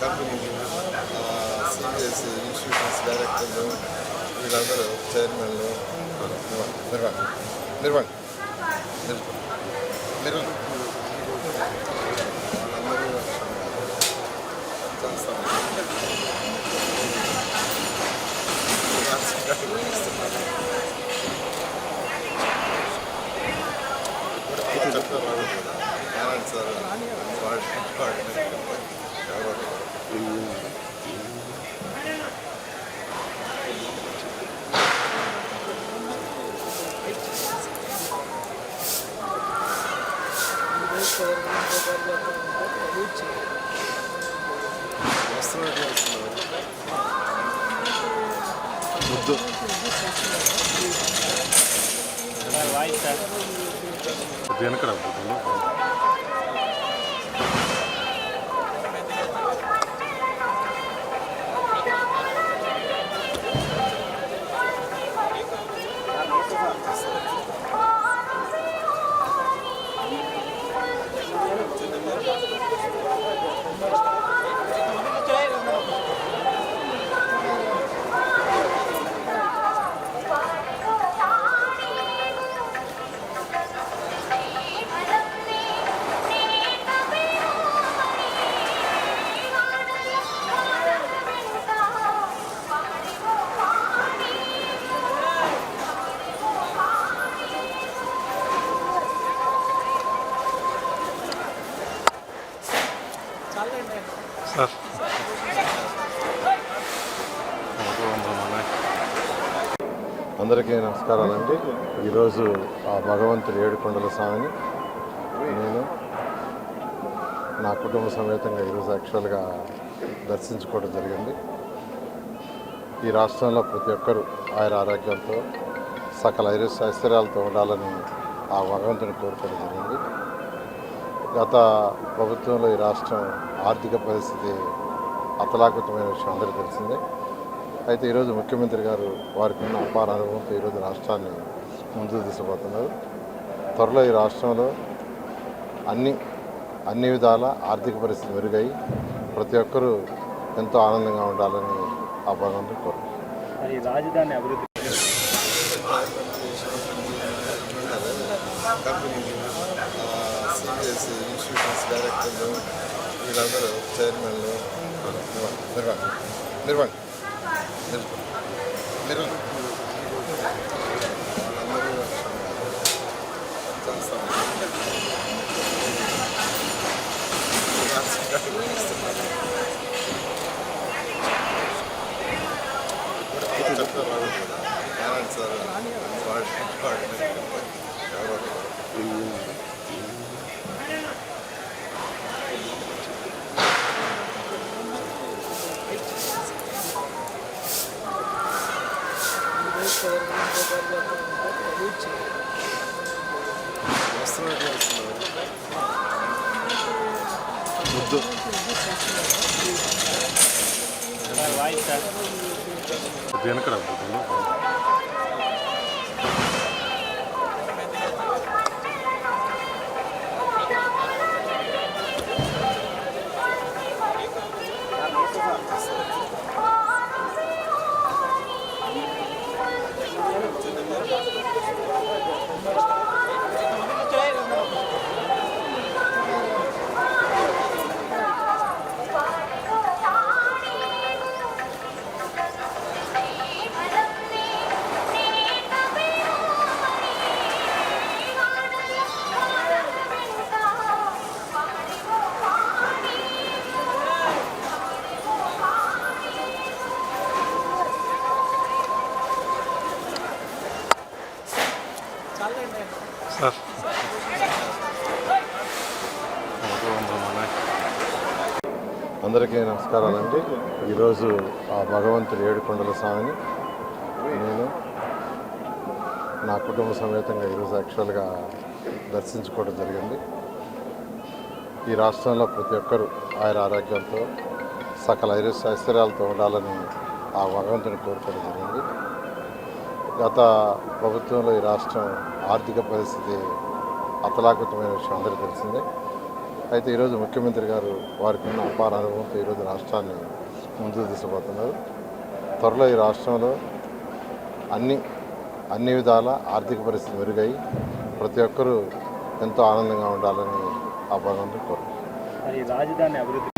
Company seniors institutions డైరెక్టర్లు వీళ్ళందరూ చైర్మన్లు నిర్వహణ వాళ్ళందరూ చేస్తాం. చెప్తారు నారాయణ సార్ వస్తున్నట్టు వెనకరా సార్ అందరికీ నమస్కారాలండి. ఈరోజు ఆ భగవంతుడు ఏడుకొండల స్వామిని నేను నా కుటుంబ సమేతంగా ఈరోజు యాక్చువల్గా దర్శించుకోవడం జరిగింది. ఈ రాష్ట్రంలో ప్రతి ఒక్కరూ ఆయన ఆరోగ్యంతో సకల ఐశ్వర్యాలతో ఉండాలని ఆ భగవంతుని కోరుకోవడం జరిగింది. గత ప్రభుత్వంలో ఈ రాష్ట్రం ఆర్థిక పరిస్థితి అతలాకుతమైన విషయం అందరికీ తెలిసిందే. అయితే ఈరోజు ముఖ్యమంత్రి గారు వారికి ఉన్న అపార అనుభవంతో ఈరోజు రాష్ట్రాన్ని ముందుకు తీసుకుపోతున్నారు. త్వరలో ఈ రాష్ట్రంలో అన్ని విధాల ఆర్థిక పరిస్థితి మెరుగై ప్రతి ఒక్కరూ ఎంతో ఆనందంగా ఉండాలని ఆ భగవంతుని కోరుకుంటున్నారు. రాజధాని అభివృద్ధి కంపెనీ సీనియర్స్ ఇన్స్టిట్యూషన్స్ డైరెక్టర్లు వీళ్ళందరూ చైర్మన్లు నిర్వహణ వాళ్ళందరూ చేస్తాం. చెప్తారు నారాయణ సార్ వస్తున్నట్టు వెనకరా సార్ అందరికీ నమస్కారాలండి. ఈరోజు ఆ భగవంతుడు ఏడుకొండల స్వామిని నేను నా కుటుంబ సమేతంగా ఈరోజు యాక్చువల్గా దర్శించుకోవడం జరిగింది. ఈ రాష్ట్రంలో ప్రతి ఒక్కరూ ఆయన ఆరోగ్యంతో సకల ఐశ్వర్యాలతో ఉండాలని ఆ భగవంతుని కోరుకోవడం జరిగింది. గత ప్రభుత్వంలో ఈ రాష్ట్రం ఆర్థిక పరిస్థితి అతలాకుతమైన విషయం అందరికీ తెలిసిందే. అయితే ఈరోజు ముఖ్యమంత్రి గారు వారికి ఉన్న అపార అనుభవంతో ఈరోజు రాష్ట్రాన్ని ముందుకు తీసుకుపోతున్నారు. త్వరలో ఈ రాష్ట్రంలో అన్ని విధాల ఆర్థిక పరిస్థితి మెరుగై ప్రతి ఒక్కరూ ఎంతో ఆనందంగా ఉండాలని ఆ భగవంతుని కోరుకుంటున్నాను. రాజధాని అభివృద్ధి